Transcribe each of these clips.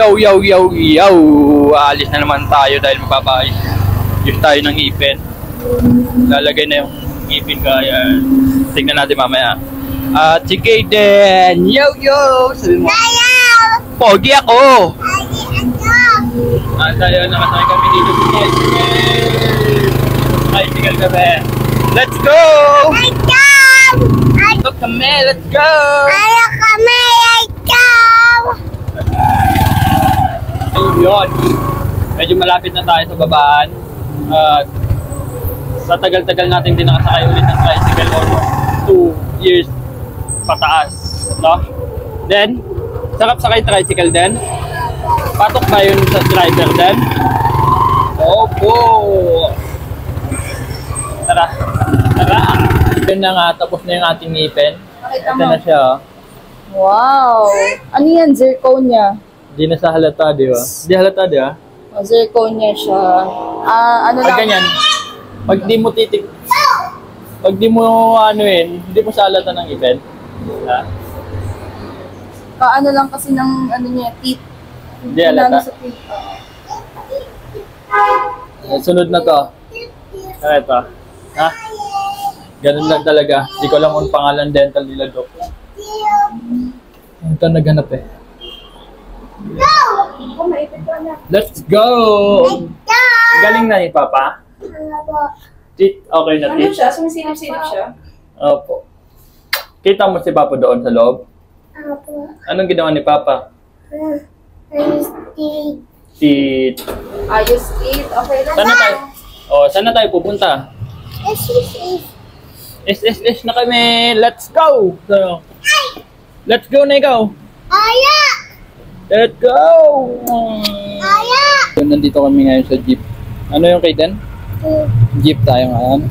Yo, yo, yo, yo! Aalis na naman tayo dahil magpapaayos tayo ng ngipin. Lalagay na yung ngipin kaya tingnan natin mamaya. At si Kaden! Yo, yo! Sabi mo, pogi ako! Tayo nakasakay kami dito sa tricycle kami. Let's go! Let's go! Look kami, let's go! Ayaw kami, let's go! Ayun. Medyo malapit na tayo sa babaan. Sa tagal-tagal natin din nakasakay ulit ng tricycle, almost 2 years pataas. No? Then, sarap sakay tricycle din. Patok ba yun sa driver din? Opo! Tara! Tara! Yun na nga, tapos na yung ating ngipin. Ito na siya. Wow! Ano yan? Zirconia. Hindi na sa halata, di ba? Hindi halata, di ba? Zirconia siya. Ano Pag lang? ganyan, pag di mo titik, pag di mo hindi mo sa halata ng ngipin. Ha? Ano lang kasi ng ano niya, teeth. Hindi halata. Sa teeth. Sunod na to. Ito. Ha? Ganun lang talaga. Hindi ko alam kung pangalan dental nila, Dok. Ito naghanap eh. Let's go! Galing na ni Papa? Teeth, okay na Ano teeth? siya? Sumisilip-silip siya? Opo. Kita mo si Papa doon sa loob? Anong ginawa ni Papa? Teeth. Ayos teeth. Okay lang. Saan na tayo? Saan na tayo pupunta? SSS na kami. Let's go! So, let's go na ikaw. Let's go! Nandito kami ngayon sa jeep. Ano yung Kaden? Jeep tayo ngayon.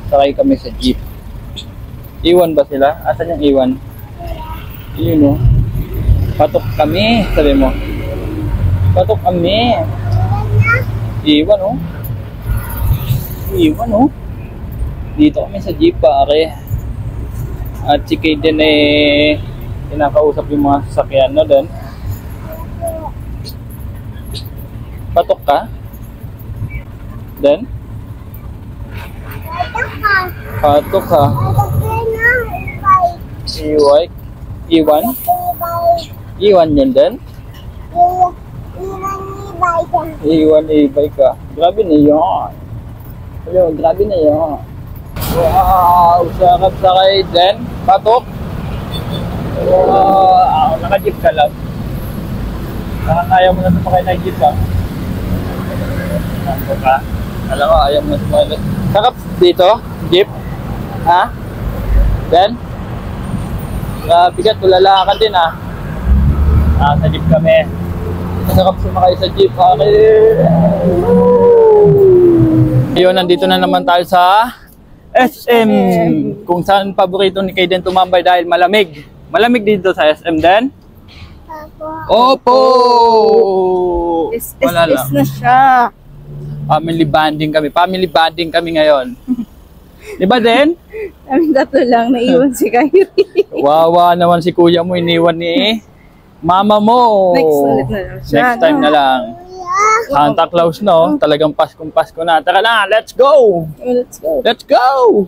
Sakay kami sa jeep. Iwan ba sila? Asan yung iwan? Yun o. Patok kami. Sabi mo. Patok kami. Iwan o. Iwan o. Dito kami sa jeep pare. At si Kaden kinakausap yung mga sasakyan na doon. Patok ka? Then? Patok ka? Iwan? Iwan yun din? Iwan ibay ka. Grabe na yun. Hello, grabe na yun. Wow! Sarap sakay din. Patok? Wow! Naka-jeep ka lang. Ayaw mo na sumakay na jeep ka. Patok ka? Alam ko, ayaw mo na sumakay. Sarap dito? Jeep? Ha? Ben? Bigat, tulala ka din ha. Sa jeep kami. Masarap sumakay sa jeep. Ayun, nandito na naman tayo sa SM. Kung saan paborito ni Kaden tumambay dahil malamig. Malamig dito sa SM din? Opo! Wala lang. na siya. Family bonding kami. Family bonding kami ngayon. Di ba din? Kami tatlo lang, naiwan si Kyrie. Wawa naman si kuya mo, iniwan ni mama mo. Next ulit na lang siya. Next time na lang. Santa Claus, no? Talagang Paskong-Pasko na. Tara na, let's go! Let's go. Let's go!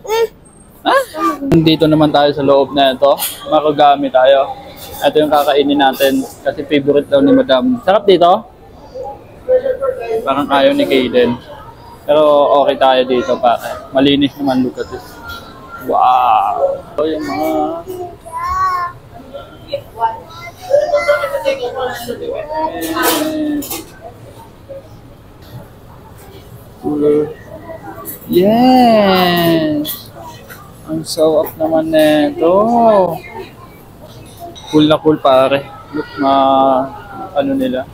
Dito naman tayo sa loob na ito. Makagami tayo. Ito yung kakainin natin kasi favorite daw ni Madam. Sarap dito? Parang ayaw ni Kaden. Pero okay tayo dito pare. Malinis naman, look at this. Wow! Ito yung mga... Yes! Ang sarap naman nito. Cool na cool pare. Look ano nila.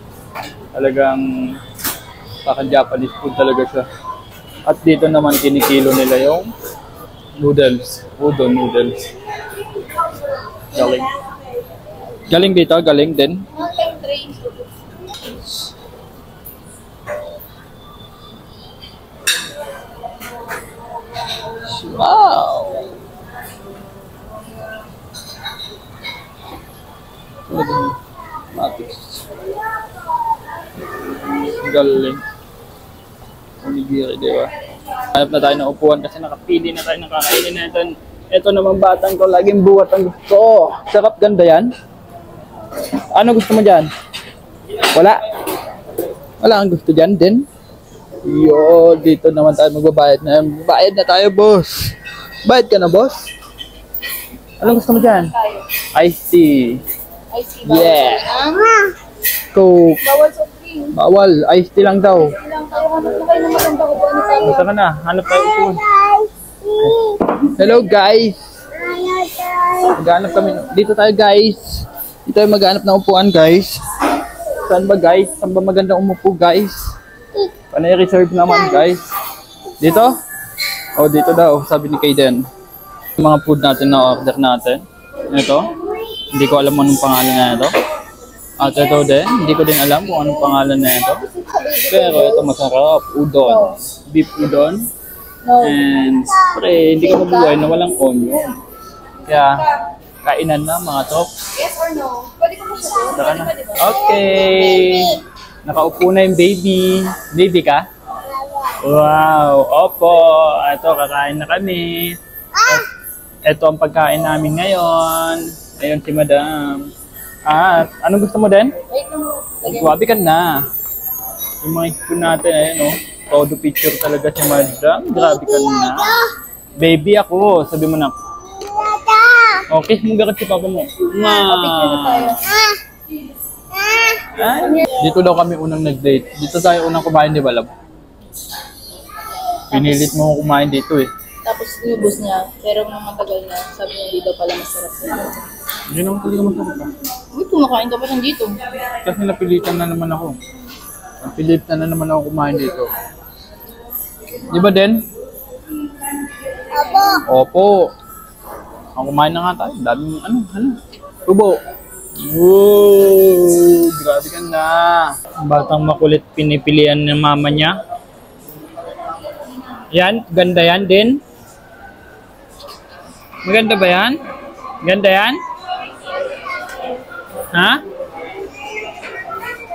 Talagang parang Japanese food talaga siya. At dito naman kinikilo nila yung noodles. Udon noodles. Galing. Galing dito, galing din. Wow! Matrix. Galing. Onigiri, di ba? Hanap na tayo ng upuan kasi nakapili na tayo ng kakainin natin. Ito naman batang ko, laging buwat ang gusto. Sarap, ganda yan. Ano gusto mo dyan? Wala. Wala kang gusto dyan din. Yo, dito naman tayo magbabayad na. Bayad na tayo, boss. Bayad ka na, boss? Anong gusto mo dyan? Iced tea. Iced tea. Yeah. Coke. Bawal soft drink. Bawal. Iced tea lang daw. Ilang tayo, hanap na kayo ng maganda ko. Ano tayo? Basta ka na. Hanap tayo po. Hello, guys. Maghanap kami. Dito tayo, guys. Dito tayo maghanap ng upuan, guys. Saan ba, guys? Saan ba magandang umupo, guys? Panay reserve naman, guys. Dito? Oh, dito daw. Sabi ni Kaden. Yung mga food natin na order natin. Ito. Hindi ko alam anong pangalan na ito. At ito din. Hindi ko din alam kung anong pangalan na ito. Pero ito masarap. Udon. Beef udon. And pre, hindi ka mabuhay na walang onion. Kaya, kainan na mga top. Yes or no? Pwede ko mo siya. Saka na. Okay. Nakaupo na yung baby. Baby ka? Wow. Opo. Ito, kakain na kami. Ito ang pagkain namin ngayon. Ayun si madam. At, anong gusto mo din? Wait mo. Grabe ka na. Yung mga spoon natin, ayun o. Todo picture talaga si madam. Grabe ka na. Baby ako. Sabi mo na. Okay, mugakat si papa mo. Dito daw kami unang nag-date. Dito tayo unang kumain, di ba, love? Pinilit mo kumain dito eh. Tapos inubos niya, pero nung matagal na, sabi niya hindi daw pala masarap. Hindi naman talaga masarap. Uy, kumakain ka pa lang dito. Kasi napilitan na naman ako. Napilitan na naman ako kumain dito. Di ba, Den? Opo. Ang kumain na nga tayo. Daming ano? Tubo. Wow! Grabe ka na. Batang makulit pinipilian ng mama niya. Yan, ganda yan din. Maganda ba yan? Ganda yan? Ha?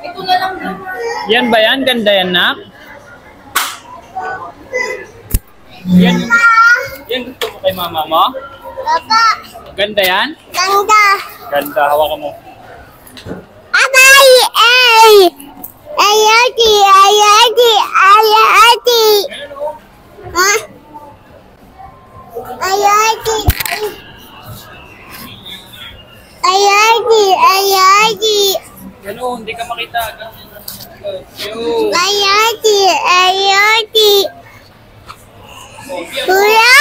Ito na lang naman. Yan ba yan? Ganda yan, nak? Yan gusto mo kay mama mo? Papa, Ganda yan? ganda. Ganda, hawakan mo. Abay, ay. Ayati, ayati, ayati. Ha? Ayati. Ayati, ayati. Ganun, hindi ka makita. Yo. Ayati, ayati. Kuya!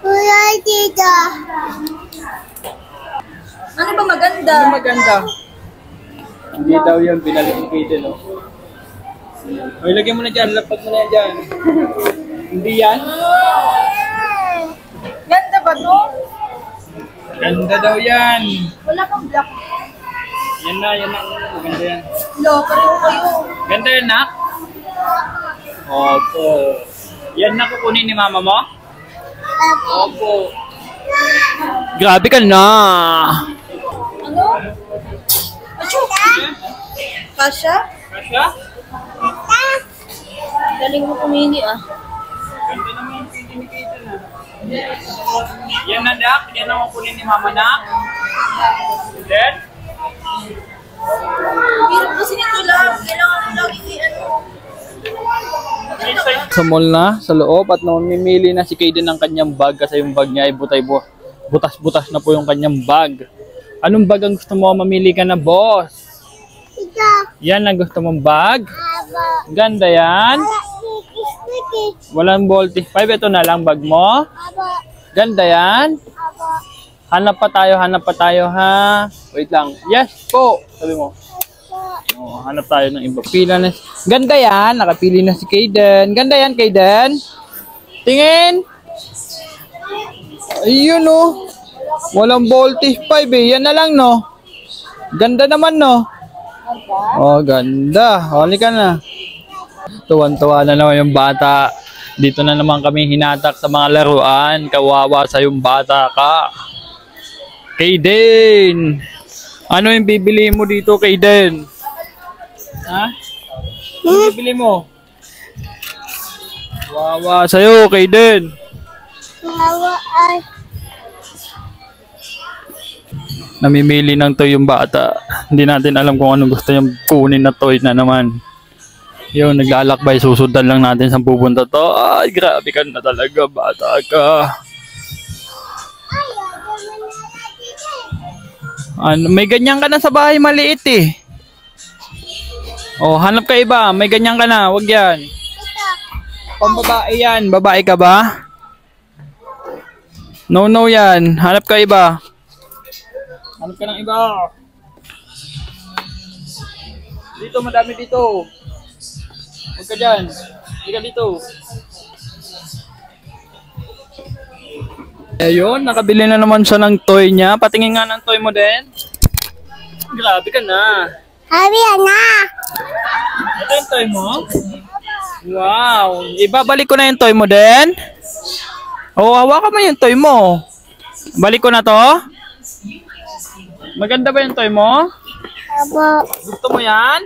Kuya dito. Ano ba maganda? Ano maganda? Hindi daw yan, binalik ni Kaden, no? Ay, lagyan mo na dyan, lapat mo na yan dyan. Hindi yan? Ganda ba to? Ganda daw yan. Wala kang black. Yan na. Maganda yan. Lo, pareho kayo. Ganda yan, nak? Opo. Yan na kukunin ni mama mo? Opo. Grabe ka na. Ano? Achoo! Kasha? Kasya? Galing mo kumili ah. Ganda naman yung pili ni Kaden, ha? Yan na, dak. Yan na kukunin ni mama, nak. Then? Hirap kasi nito lang. Kailangan mo lang ano. Sa mall na, sa loob, at namimili na si Kaden ng kanyang bag kasi yung bag niya ay butas-butas na po yung kanyang bag. Anong bag ang gusto mo? Mamili ka na, boss. Ito. Yan ang gusto mong bag. Aba. Ganda yan. Kikis-kikis. Walang voltage 5. Ito na lang bag mo. Aba. Ganda yan. Aba. Hanap pa tayo, ha? Wait lang. Yes po. Sabi mo. Oh, hanap tayo ng iba. Pila na. Ganda yan. Nakapili na si Kaden. Ganda yan, Kaden. Tingin. Ayun, oh. Walang voltage 5 eh. Yan na lang, no? Ganda naman, no? Oh, ganda. Huli ka na. Tuwan-tuwa na naman yung bata. Dito na naman kami hinatak sa mga laruan. Kawawa sa yung bata ka. Kaden! Ano yung bibili mo dito, Kaden? Ha? Ano bibili mo? Wawa sa'yo, Kaden. Wawa ay. Namimili ng toy yung bata. Hindi natin alam kung anong gusto niyang kunin na toy na naman. Yun, naglalakbay. Susundan lang natin sa pupunta to. Ay, grabe ka na talaga, bata ka. Ano, may ganyan ka na sa bahay, maliit eh. Oh, hanap ka iba. May ganyan ka na. Wag yan. Pambabae yan. Babae ka ba? No, no yan. Hanap ka iba. Hanap ka ng iba. Dito, madami dito. Huwag ka dyan. Hindi ka dito. Ayun, nakabili na naman siya ng toy niya. Patingin nga ng toy mo din. Grabe ka na. Habi na. Ito yung toy mo? Wow. Ibabalik ko na yung toy mo din. Oo, hawakan mo yung toy mo. Balik ko na to. Maganda ba yung toy mo? Abo. Gusto mo yan?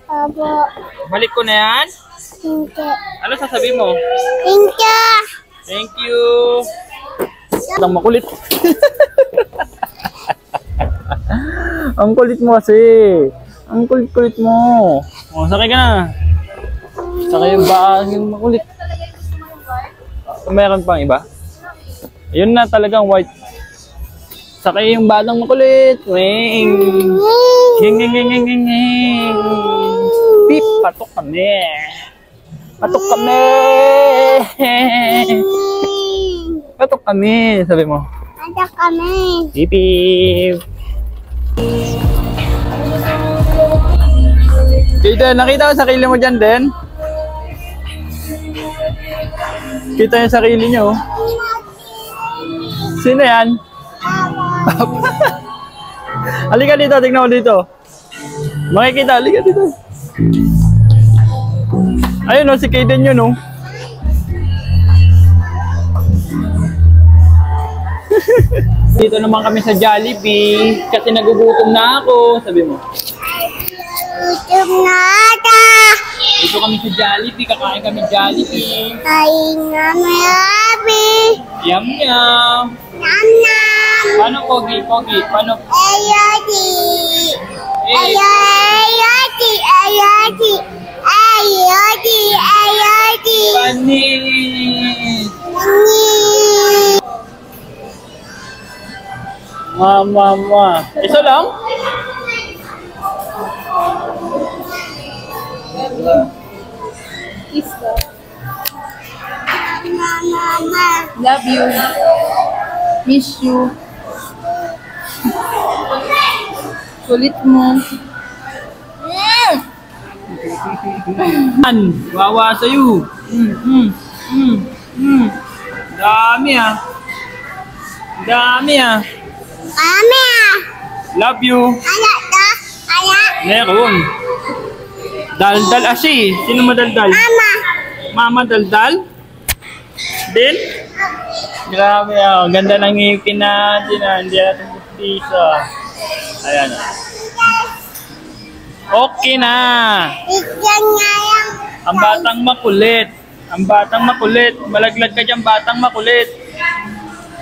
Abo. Balik ko na yan? Hindi. Ano sasabihin mo? Hindi. Thank you. Lang makulit. Ang kulit mo kasi. Ang kulit-kulit mo. O, sakay ka na. Sakay yung bagay makulit. Meron pang iba? Yun na talagang white. Sakay yung batang makulit. Wing. Hing, hing, hing, hing, hing, hing. Pip, patok kami. Patok kami. Patok kami, sabi mo. Ada kami. Pip, pip. Kita, nakita ko sarili mo dyan din. Kita yung sarili nyo. Sino yan? Halika dito, tignan mo dito. Makikita, halika dito. Ayun o, si Kaden yun o. Dito naman kami sa Jollibee kasi nagugutom na ako, sabi mo. Gutom na ata. Dito kami sa Jollibee, kakain kami Jollibee. Kain na mayami. Yum yum. Nam nam. Paano pogi, pogi? Paano? Ayati. Eh, Ayati. Ayati. Ayati. Ayati. panis. Ni. Mama. Isa lang? Kiss ka. Mama. Love you. Miss you. Kulit mo. An, wawa sa'yo. Dami ah. Dami ah. Mami ah. Love you. Anak dah. Anak. Meron. Daldal asi. Sino madaldal? Mama. Mama daldal? Din? Grabe ah. Ganda ng ngipin natin ah. Hindi natin bustisa. Ayan ah. Okay na. Ikan ngayang. Ang batang makulit. Ang batang makulit. Malaglag ka dyan, batang makulit.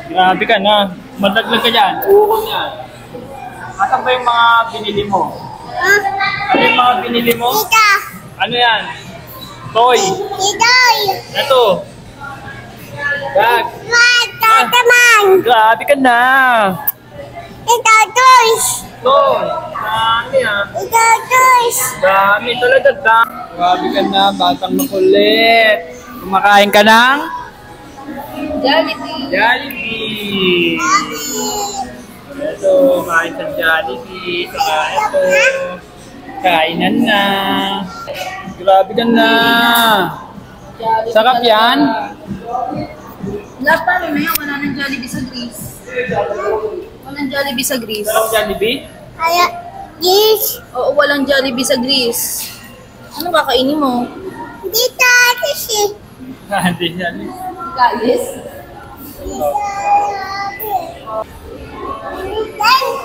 Grabe ka na. Malaglag ka dyan. Uukol yan. Asan ba yung mga binili mo? Ano yung mga binili mo? Ito. Ano yan? Toy. Ito. Ito. Bag. Ito teman. Grabe ka na. Ito tus. Toy. Dami ah. Ito tus. Dami talaga. Grabe ka na, batang makulit. Kumakain ka ng? Jollibee. Jollibee. Ito, kain sa Jollibee. Saka ito, kainan na. Grabe ka na. Jollibee Sarap talaga. yan? Lahat pa rin na yan. Wala nang Jollibee sa Greece. Walang Jollibee sa Greece. Sarap Jollibee? Ayak. Yes. Oo, walang Jollibee sa Greece. Ano kakainin mo? Dito kasi. Hindi Jollibee. Galis?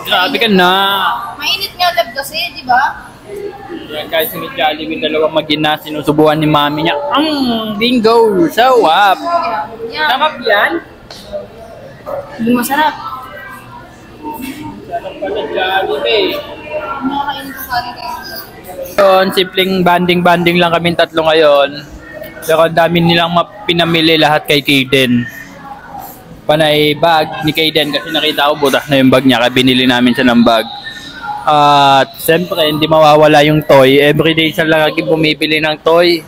Grabe ka na. Mainit nga lab kasi, di ba? Yan guys, yung Jollibee, dalawang mag-ina, sinusubuhan ni mami niya. Bingo! Sawap! Sarap yan? Hindi masarap. Sarap pala Jollibee. Makakain ko kari kayo. Yun, simpleng banding-banding lang kami tatlo ngayon. Pero ang dami nilang pinamili lahat kay Kaden. Panay bag ni Kaden kasi nakita ko butas na yung bag niya kaya binili namin siya ng bag. At siyempre hindi mawawala yung toy. Everyday siya lagi bumibili ng toy.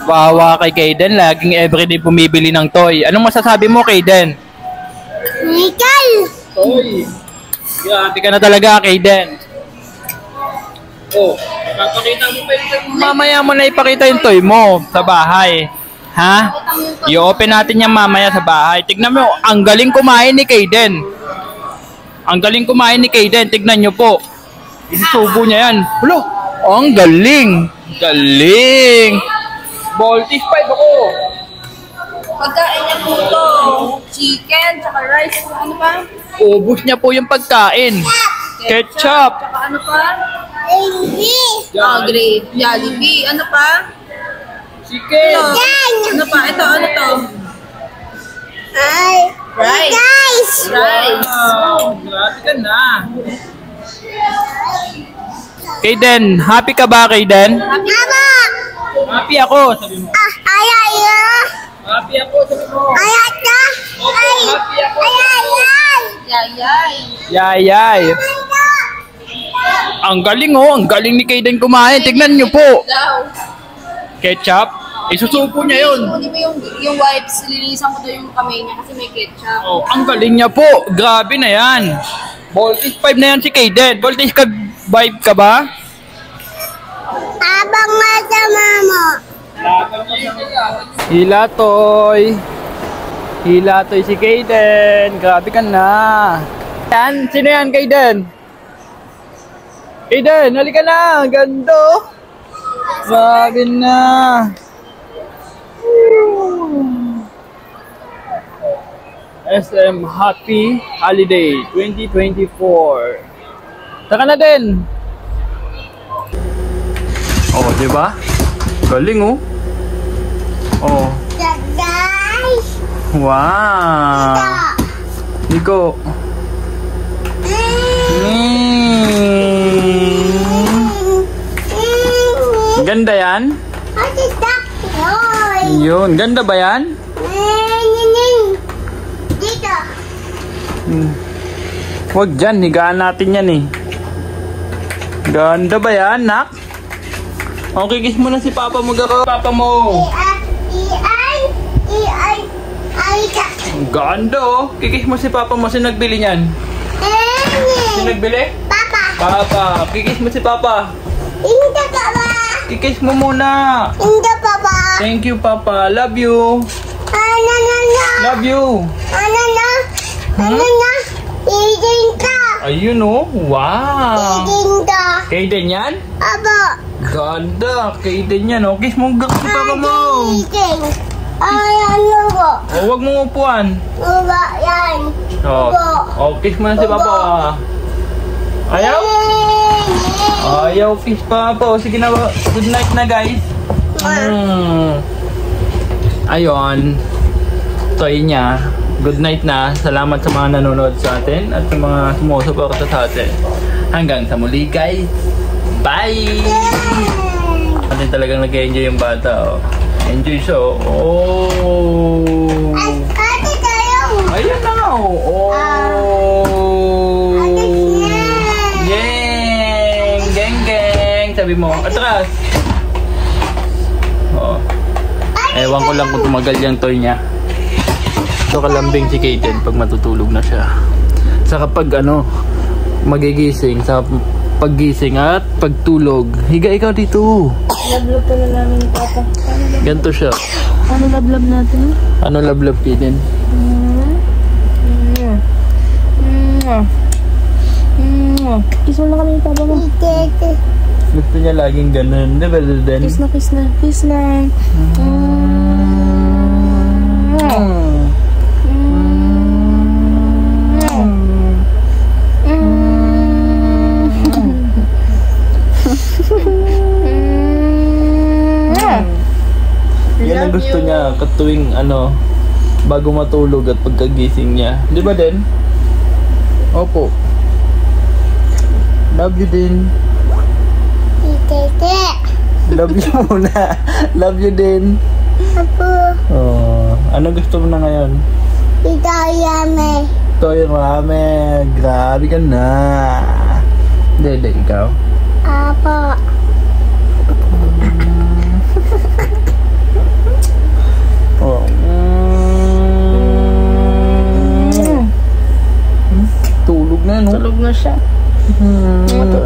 Wawa kay Kaden, laging everyday bumibili ng toy. Anong masasabi mo, Kaden? Michael! Toy! Grabe ka na talaga, Kaden. Oh, papakita mo pa yung mamaya mo na ipakita yung toy mo sa bahay. Ha? I-open natin yan mamaya sa bahay. Tignan mo, ang galing kumain ni Kaden. Ang galing kumain ni Kaden, tignan nyo po. Isusubo niya yan. Hulo, ang galing. Galing. Voltage 5 ako. Pagkain niya po ito. Chicken, tsaka rice. Ano pa? Ubus niya po yung pagkain. Ketchup. Tsaka ano pa? Baby! Grape. Jollibee. Ano pa? Chicken. Ano pa? Ito, ano to? Ay! Rice. Guys! Rice. Wow, grabe ka na. Kaden, happy ka ba, Kaden? Mama! Happy ako, sabi mo. Ayay! Happy ako, sabi mo. Ayay ka! Opo, happy ako. Ayay! Yayay. Yayay. Ang galing oh, ang galing ni Kaden kumain. Tignan nyo po. Daw. Ketchup. Isusupo niya yun. Hindi mo yung wipes, lilinisan ko daw yung kamay niya kasi may ketchup. Oh, ang galing niya po. Grabe na yan. Voltage 5 na yan si Kaden. Voltage 5 ka ba? Abang masama mo. Hilatoy. Hilatoy si Kaden. Grabe ka na. Yan, sino yan Kaden? Kaden, halika na. Gando. Grabe na. SM Happy Holiday 2024. Saka na din. Oh, di ba? Galing oh. Oh. Guys! Wow. Nico. Ganda yan? What is that noise? Yun, ganda ba yan? Dito. Huwag dyan, higaan natin yan eh. Ganda ba yan, nak? Okay, kiss mo na si Papa mo, garo. Papa mo. Ang ganda oh. Kikis mo si Papa mo. Sino nagbili niyan? Sino nagbili? Papa. Papa. Kikis mo si Papa. Hindi, Papa. Kikis mo muna. Hindi, Papa. Thank you, Papa. Love you. Ano na? Love you. Ano na? Ano na? Idin ka. Ayun oh. Wow. Idin ka. Kaden yan? Aba. Ganda. Kaden yan oh. Kiss mo si Papa mo. Idin. Ay, ano ko? Oh, wag mo upuan. Uba, yan. Oh. Oh, kiss mo na si Papa. Ayaw? Ayaw kiss Papa. Oh, sige na. Good night na guys. Ayun. Toy niya. Good night na. Salamat sa mga nanonood sa atin at sa mga sumusuporta sa atin. Hanggang sa muli guys. Bye! Atin talagang nag-enjoy yung bata. Oh. Enjoy siya. Oh. Ate tayo. Ayun na nga. Oh. Geng! Geng geng! Sabi mo. Atras. Oh. Ewan ko lang kung tumagal yung toy niya. So kalambing si Kaden pag matutulog na siya. Sa kapag ano, magigising, sa paggising at pagtulog. Higa ikaw dito. Lablab pa na namin ni Papa. Ganto siya. Ano lablab natin? Ano lablab Kaden? Kiss mo na kami ni Papa mo. Gusto niya laging ganun. Diba din? Kiss na, kiss na. Kiss na. Yan ang gusto niya katuwing bago matulog at pagkagising niya. Di ba din? Opo. Love you din. Tete. Love you muna. Love you din. Apo. Oh, ano gusto mo na ngayon? Itayame. Toy ramen. Grabe ka na. Dede, ikaw? Apo. Oh. Tulog na, no? Tulog na siya.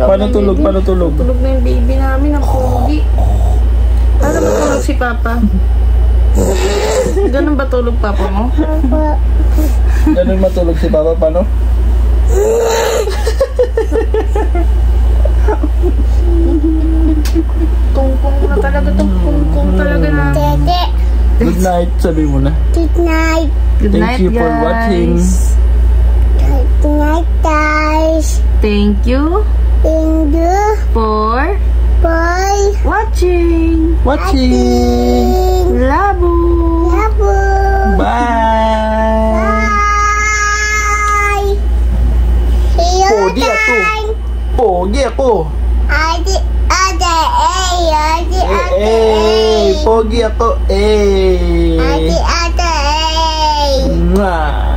Paano tulog? Paano tulog? Tulog na yung baby namin, ang pogi. Paano ba tulog si Papa? Ganun ba tulog Papa mo? Apo. Ganun matulog si Papa, paano? Kungkong na talaga itong kungkong talaga na. Tete. Good night, sabi mo na. Good night. Good Thank night, you for guys. watching. Good night, guys. Thank you Thank you for for watching. Watching. Love you. Love you. Bye. Bye. See you Pogi ako. time. Pogi ako. Adi, adi, adi, Pogi ako. adi, adi. Mwah.